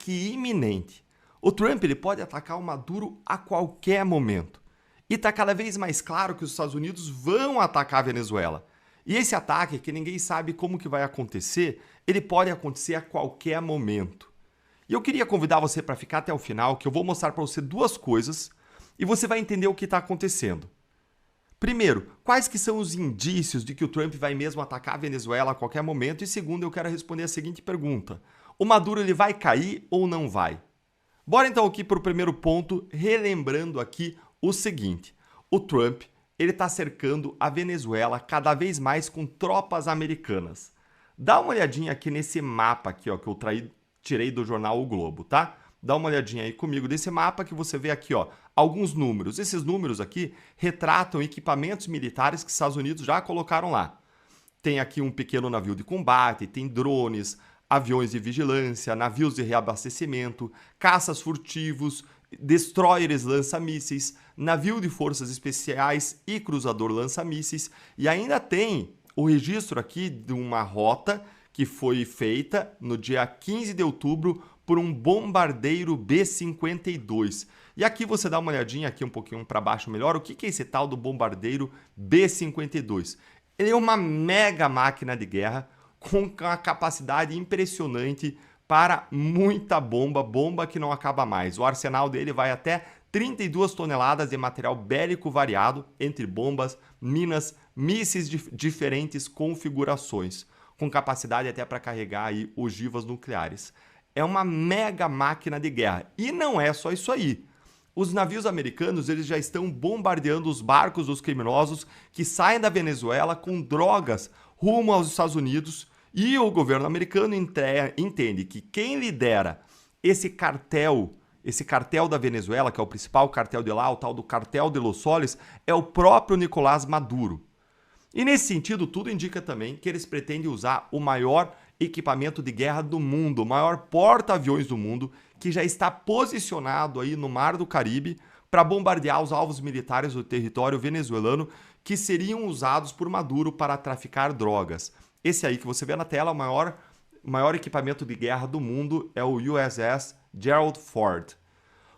ataque iminente. O Trump ele pode atacar o Maduro a qualquer momento. E está cada vez mais claro que os Estados Unidos vão atacar a Venezuela. E esse ataque, que ninguém sabe como que vai acontecer, ele pode acontecer a qualquer momento. E eu queria convidar você para ficar até o final, que eu vou mostrar para você duas coisas e você vai entender o que está acontecendo. Primeiro, quais que são os indícios de que o Trump vai mesmo atacar a Venezuela a qualquer momento? E segundo, eu quero responder a seguinte pergunta. O Maduro ele vai cair ou não vai? Bora então aqui para o primeiro ponto, relembrando aqui o seguinte. O Trump ele está cercando a Venezuela cada vez mais com tropas americanas. Dá uma olhadinha aqui nesse mapa aqui, ó, que eu tirei do jornal O Globo, tá? Dá uma olhadinha aí comigo desse mapa que você vê aqui, ó, alguns números. Esses números aqui retratam equipamentos militares que os Estados Unidos já colocaram lá. Tem aqui um pequeno navio de combate, tem drones, aviões de vigilância, navios de reabastecimento, caças furtivos, destroyers lança-mísseis, navio de forças especiais e cruzador lança-mísseis. E ainda tem o registro aqui de uma rota que foi feita no dia 15 de outubro por um bombardeiro B-52. E aqui você dá uma olhadinha aqui um pouquinho para baixo melhor, o que é esse tal do bombardeiro B-52? Ele é uma mega máquina de guerra com uma capacidade impressionante para muita bomba que não acaba mais. O arsenal dele vai até 32 toneladas de material bélico variado, entre bombas, minas, mísseis de diferentes configurações, com capacidade até para carregar aí ogivas nucleares. É uma mega máquina de guerra. E não é só isso aí. Os navios americanos eles já estão bombardeando os barcos dos criminosos que saem da Venezuela com drogas rumo aos Estados Unidos. E o governo americano entende que quem lidera esse cartel da Venezuela, que é o principal cartel de lá, o tal do cartel de Los Soles, é o próprio Nicolás Maduro. E nesse sentido, tudo indica também que eles pretendem usar o maior equipamento de guerra do mundo, o maior porta-aviões do mundo, que já está posicionado aí no Mar do Caribe para bombardear os alvos militares do território venezuelano que seriam usados por Maduro para traficar drogas. Esse aí que você vê na tela, o maior equipamento de guerra do mundo é o USS Gerald Ford.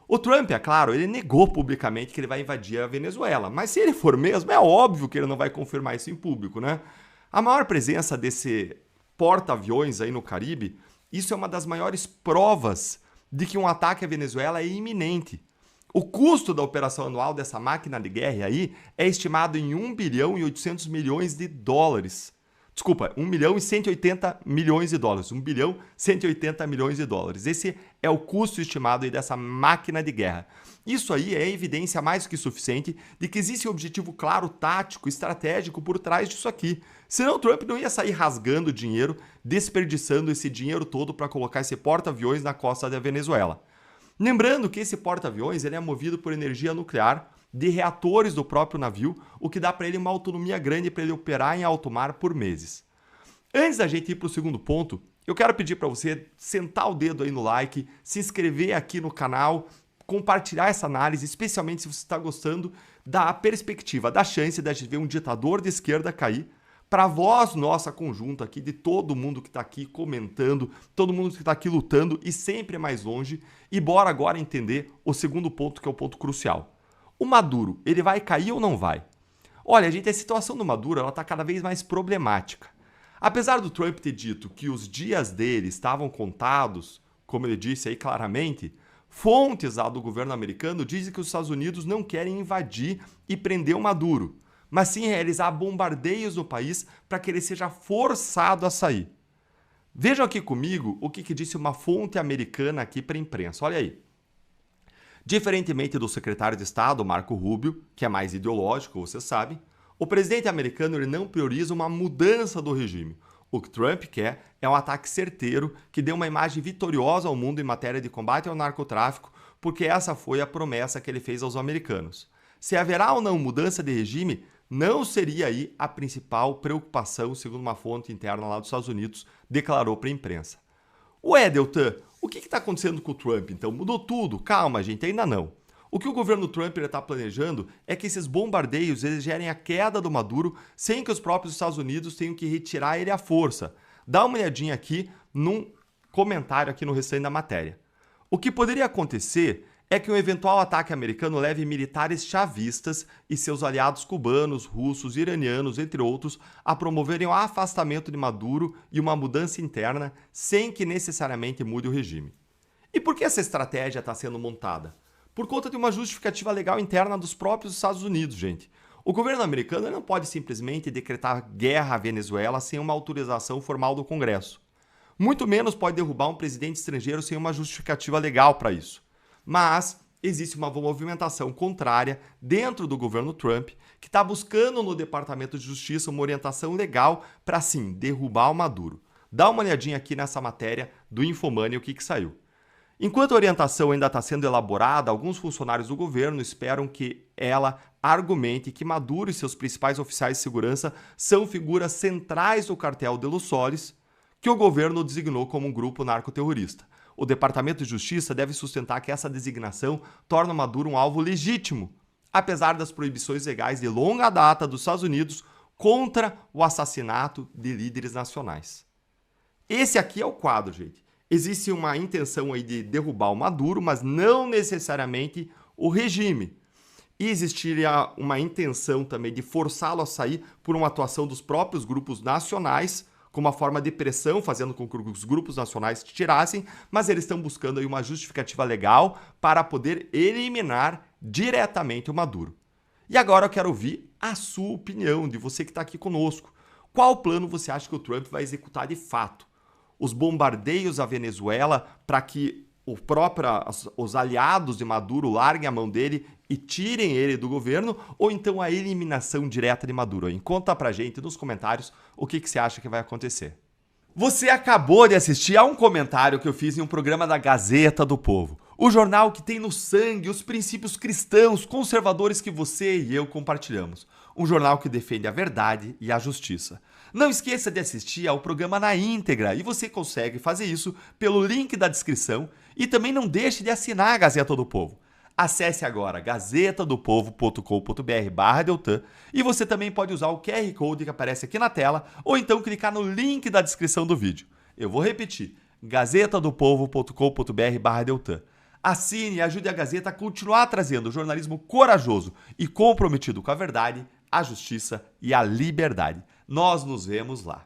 O Trump, é claro, ele negou publicamente que ele vai invadir a Venezuela, mas se ele for mesmo, é óbvio que ele não vai confirmar isso em público, né? A maior presença desse porta-aviões aí no Caribe, isso é uma das maiores provas de que um ataque à Venezuela é iminente. O custo da operação anual dessa máquina de guerra aí é estimado em 1 bilhão e 800 milhões de dólares. Desculpa, 1 milhão e 180 milhões de dólares. 1 bilhão e 180 milhões de dólares. Esse é o custo estimado aí dessa máquina de guerra. Isso aí é evidência mais que suficiente de que existe um objetivo claro, tático, estratégico por trás disso aqui. Senão o Trump não ia sair rasgando dinheiro, desperdiçando esse dinheiro todo para colocar esse porta-aviões na costa da Venezuela. Lembrando que esse porta-aviões ele é movido por energia nuclear, de reatores do próprio navio, o que dá para ele uma autonomia grande para ele operar em alto mar por meses. Antes da gente ir para o segundo ponto, eu quero pedir para você sentar o dedo aí no like, se inscrever aqui no canal, compartilhar essa análise, especialmente se você está gostando da perspectiva, da chance de a gente ver um ditador de esquerda cair, para a voz nossa conjunta aqui, de todo mundo que está aqui comentando, todo mundo que está aqui lutando e sempre mais longe. E bora agora entender o segundo ponto, que é o ponto crucial. O Maduro, ele vai cair ou não vai? Olha, gente, a situação do Maduro está cada vez mais problemática. Apesar do Trump ter dito que os dias dele estavam contados, como ele disse aí claramente, fontes lá do governo americano dizem que os Estados Unidos não querem invadir e prender o Maduro, mas sim realizar bombardeios no país para que ele seja forçado a sair. Vejam aqui comigo o que disse uma fonte americana aqui para a imprensa. Olha aí. Diferentemente do secretário de Estado, Marco Rubio, que é mais ideológico, você sabe, o presidente americano ele não prioriza uma mudança do regime. O que Trump quer é um ataque certeiro que dê uma imagem vitoriosa ao mundo em matéria de combate ao narcotráfico, porque essa foi a promessa que ele fez aos americanos. Se haverá ou não mudança de regime, não seria aí a principal preocupação, segundo uma fonte interna lá dos Estados Unidos, declarou para a imprensa. Ué, Deltan, o que está acontecendo com o Trump, então? Mudou tudo? Calma, gente, ainda não. O que o governo Trump está planejando é que esses bombardeios eles gerem a queda do Maduro sem que os próprios Estados Unidos tenham que retirar ele à força. Dá uma olhadinha aqui num comentário aqui no restante da matéria. O que poderia acontecer é que um eventual ataque americano leve militares chavistas e seus aliados cubanos, russos, iranianos, entre outros, a promoverem o afastamento de Maduro e uma mudança interna sem que necessariamente mude o regime. E por que essa estratégia está sendo montada? Por conta de uma justificativa legal interna dos próprios Estados Unidos, gente. O governo americano não pode simplesmente decretar guerra à Venezuela sem uma autorização formal do Congresso. Muito menos pode derrubar um presidente estrangeiro sem uma justificativa legal para isso. Mas existe uma movimentação contrária dentro do governo Trump que está buscando no Departamento de Justiça uma orientação legal para, sim, derrubar o Maduro. Dá uma olhadinha aqui nessa matéria do Infomoney, o que saiu. Enquanto a orientação ainda está sendo elaborada, alguns funcionários do governo esperam que ela argumente que Maduro e seus principais oficiais de segurança são figuras centrais do cartel de Los Solis, que o governo designou como um grupo narcoterrorista. O Departamento de Justiça deve sustentar que essa designação torna Maduro um alvo legítimo, apesar das proibições legais de longa data dos Estados Unidos contra o assassinato de líderes nacionais. Esse aqui é o quadro, gente. Existe uma intenção aí de derrubar o Maduro, mas não necessariamente o regime. E existiria uma intenção também de forçá-lo a sair por uma atuação dos próprios grupos nacionais, como uma forma de pressão, fazendo com que os grupos nacionais tirassem, mas eles estão buscando aí uma justificativa legal para poder eliminar diretamente o Maduro. E agora eu quero ouvir a sua opinião, de você que está aqui conosco. Qual plano você acha que o Trump vai executar de fato? Os bombardeios à Venezuela para que os aliados de Maduro larguem a mão dele e tirem ele do governo, ou então a eliminação direta de Maduro? Conta pra gente nos comentários o que você acha que vai acontecer. Você acabou de assistir a um comentário que eu fiz em um programa da Gazeta do Povo, o jornal que tem no sangue os princípios cristãos conservadores que você e eu compartilhamos. Um jornal que defende a verdade e a justiça. Não esqueça de assistir ao programa na íntegra, e você consegue fazer isso pelo link da descrição, e também não deixe de assinar a Gazeta do Povo. Acesse agora gazetadopovo.com.br/Deltan e você também pode usar o QR Code que aparece aqui na tela ou então clicar no link da descrição do vídeo. Eu vou repetir, gazetadopovo.com.br/Deltan. Assine e ajude a Gazeta a continuar trazendo jornalismo corajoso e comprometido com a verdade, a justiça e a liberdade. Nós nos vemos lá.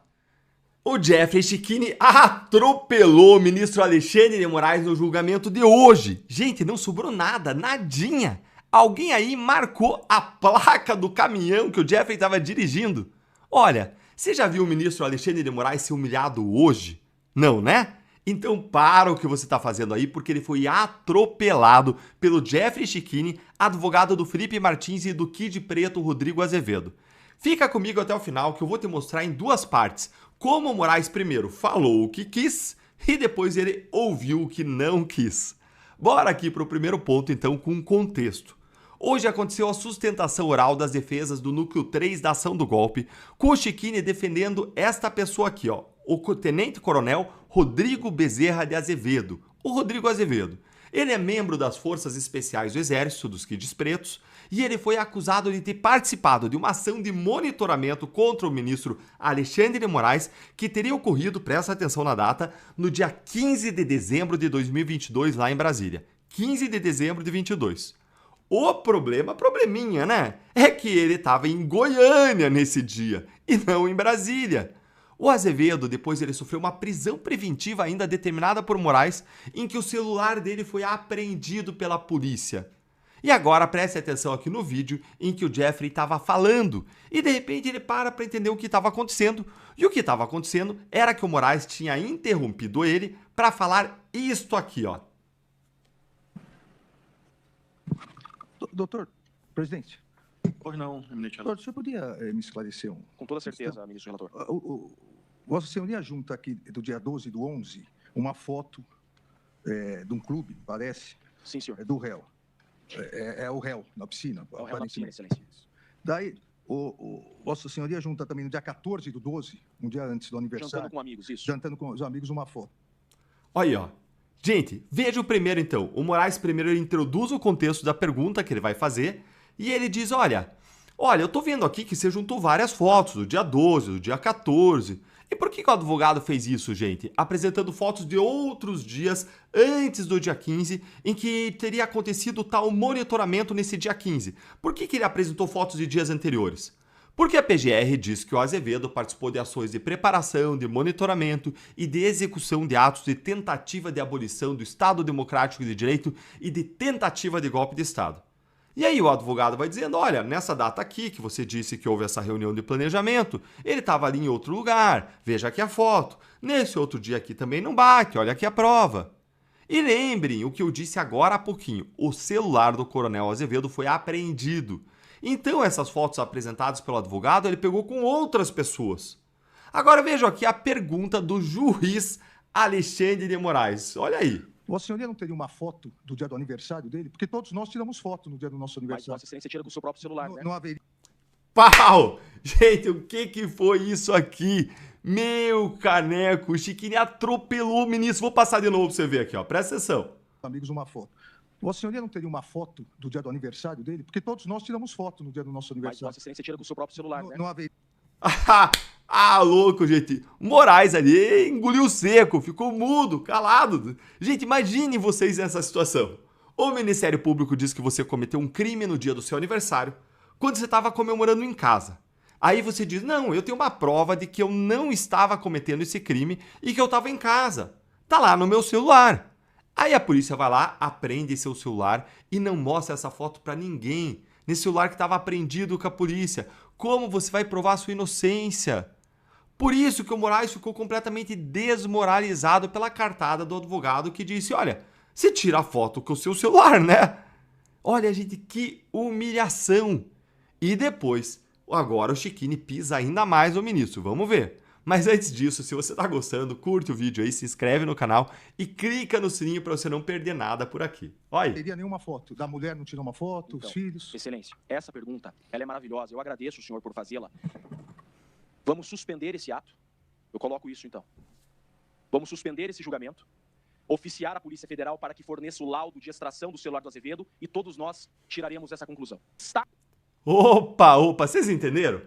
O Jeffrey Schickini atropelou o ministro Alexandre de Moraes no julgamento de hoje. Gente, não sobrou nada, nadinha. Alguém aí marcou a placa do caminhão que o Jeffrey estava dirigindo. Olha, você já viu o ministro Alexandre de Moraes ser humilhado hoje? Não, né? Então para o que você está fazendo aí, porque ele foi atropelado pelo Jeffrey Schickini, advogado do Felipe Martins e do Kid Preto Rodrigo Azevedo. Fica comigo até o final que eu vou te mostrar em duas partes como o Moraes primeiro falou o que quis e depois ele ouviu o que não quis. Bora aqui para o primeiro ponto então com contexto. Hoje aconteceu a sustentação oral das defesas do núcleo 3 da ação do golpe, com o Schickini defendendo esta pessoa aqui, ó, o tenente-coronel Rodrigo Bezerra de Azevedo, o Rodrigo Azevedo. Ele é membro das Forças Especiais do Exército, dos Kids Pretos, e ele foi acusado de ter participado de uma ação de monitoramento contra o ministro Alexandre de Moraes, que teria ocorrido, presta atenção na data, no dia 15 de dezembro de 2022, lá em Brasília. 15 de dezembro de 2022. O probleminha, né? É que ele estava em Goiânia nesse dia, e não em Brasília. O Azevedo, depois ele sofreu uma prisão preventiva ainda determinada por Moraes, em que o celular dele foi apreendido pela polícia. E agora preste atenção aqui no vídeo em que o Jeffrey estava falando e de repente ele para entender o que estava acontecendo. E o que estava acontecendo era que o Moraes tinha interrompido ele para falar isto aqui, ó. Doutor, presidente. Hoje não, eminente Doutor, relator. o senhor podia me esclarecer um? Com toda certeza, ministro relator. Vossa Senhoria junta aqui do dia 12/11 uma foto de um clube, parece, Sim, senhor. do réu. É o réu na piscina. É o réu na piscina, aparentemente. excelência. Daí, Vossa Senhoria junta também no dia 14/12, um dia antes do aniversário, Jantando com amigos, isso. jantando com os amigos, uma foto. Olha aí, ó. Gente, veja o primeiro então. O Moraes primeiro ele introduz o contexto da pergunta que ele vai fazer e ele diz, olha, Olha, eu tô vendo aqui que você juntou várias fotos do dia 12, do dia 14. E por que o advogado fez isso, gente? Apresentando fotos de outros dias antes do dia 15, em que teria acontecido tal monitoramento nesse dia 15. Por que ele apresentou fotos de dias anteriores? Porque a PGR diz que o Azevedo participou de ações de preparação, de monitoramento e de execução de atos de tentativa de abolição do Estado Democrático de Direito e de tentativa de golpe de Estado. E aí o advogado vai dizendo, olha, nessa data aqui que você disse que houve essa reunião de planejamento, ele estava ali em outro lugar, veja aqui a foto. Nesse outro dia aqui também não bate, olha aqui a prova. E lembrem o que eu disse agora há pouquinho, o celular do Coronel Azevedo foi apreendido. Então essas fotos apresentadas pelo advogado ele pegou com outras pessoas. Agora vejam aqui a pergunta do juiz Alexandre de Moraes, olha aí. Vossa Senhoria não teria uma foto do dia do aniversário dele? Porque todos nós tiramos foto no dia do nosso Mas aniversário. Vossa Excelência tira com o seu próprio celular, né? Não haveria Pau! Gente, o que foi isso aqui? Meu caneco, o Chiquini atropelou o ministro. Vou passar de novo pra você ver aqui, ó. Presta atenção. amigos uma foto. Vossa Senhoria não teria uma foto do dia do aniversário dele? Porque todos nós tiramos foto no dia do nosso Mas aniversário. Vossa Excelência tira com o seu próprio celular, né? Não haveria Louco, gente. Moraes ali engoliu seco, ficou mudo, calado. Gente, imaginem vocês nessa situação. O Ministério Público diz que você cometeu um crime no dia do seu aniversário, quando você estava comemorando em casa. Aí você diz, não, eu tenho uma prova de que eu não estava cometendo esse crime e que eu estava em casa. Tá lá no meu celular. Aí a polícia vai lá, apreende seu celular e não mostra essa foto para ninguém. Nesse celular que estava apreendido com a polícia. Como você vai provar a sua inocência? Por isso que o Moraes ficou completamente desmoralizado pela cartada do advogado que disse, olha, você tira a foto com o seu celular, né? Olha, gente, que humilhação. E depois, agora o Chiquini pisa ainda mais no ministro, vamos ver. Mas antes disso, se você tá gostando, curte o vídeo aí, se inscreve no canal e clica no sininho para você não perder nada por aqui. Olha aí. nenhuma foto. Da mulher não tirou uma foto, Então, os filhos. Excelência, essa pergunta, ela é maravilhosa. Eu agradeço o senhor por fazê-la. Vamos suspender esse ato? Eu coloco isso, então. Vamos suspender esse julgamento, oficiar a Polícia Federal para que forneça o laudo de extração do celular do Azevedo e todos nós tiraremos essa conclusão. Está? Opa, vocês entenderam?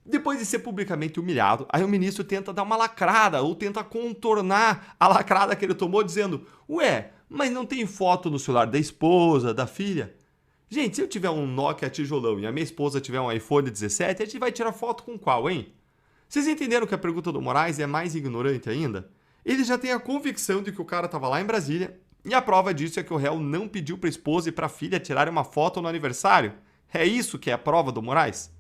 Depois de ser publicamente humilhado, aí o ministro tenta dar uma lacrada ou tenta contornar a lacrada que ele tomou dizendo, ué, mas não tem foto no celular da esposa, da filha? Gente, se eu tiver um Nokia tijolão e a minha esposa tiver um iPhone 17, a gente vai tirar foto com qual, hein? Vocês entenderam que a pergunta do Moraes é mais ignorante ainda? Ele já tem a convicção de que o cara estava lá em Brasília e a prova disso é que o réu não pediu para a esposa e para a filha tirarem uma foto no aniversário. É isso que é a prova do Moraes?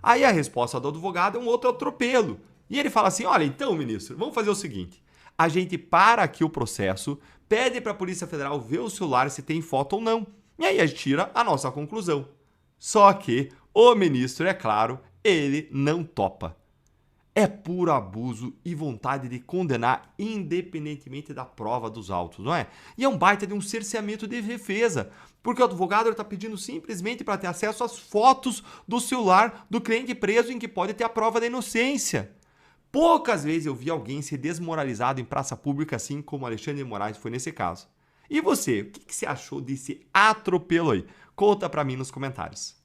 Aí a resposta do advogado é um outro atropelo. E ele fala assim, olha, então, ministro, vamos fazer o seguinte. A gente para aqui o processo, pede para a Polícia Federal ver o celular se tem foto ou não. E aí a gente tira a nossa conclusão. Só que o ministro, é claro, ele não topa. É puro abuso e vontade de condenar independentemente da prova dos autos, não é? E é um baita de um cerceamento de defesa, porque o advogado está pedindo simplesmente para ter acesso às fotos do celular do cliente preso em que pode ter a prova da inocência. Poucas vezes eu vi alguém ser desmoralizado em praça pública assim como Alexandre de Moraes foi nesse caso. E você, o que você achou desse atropelo aí? Conta para mim nos comentários.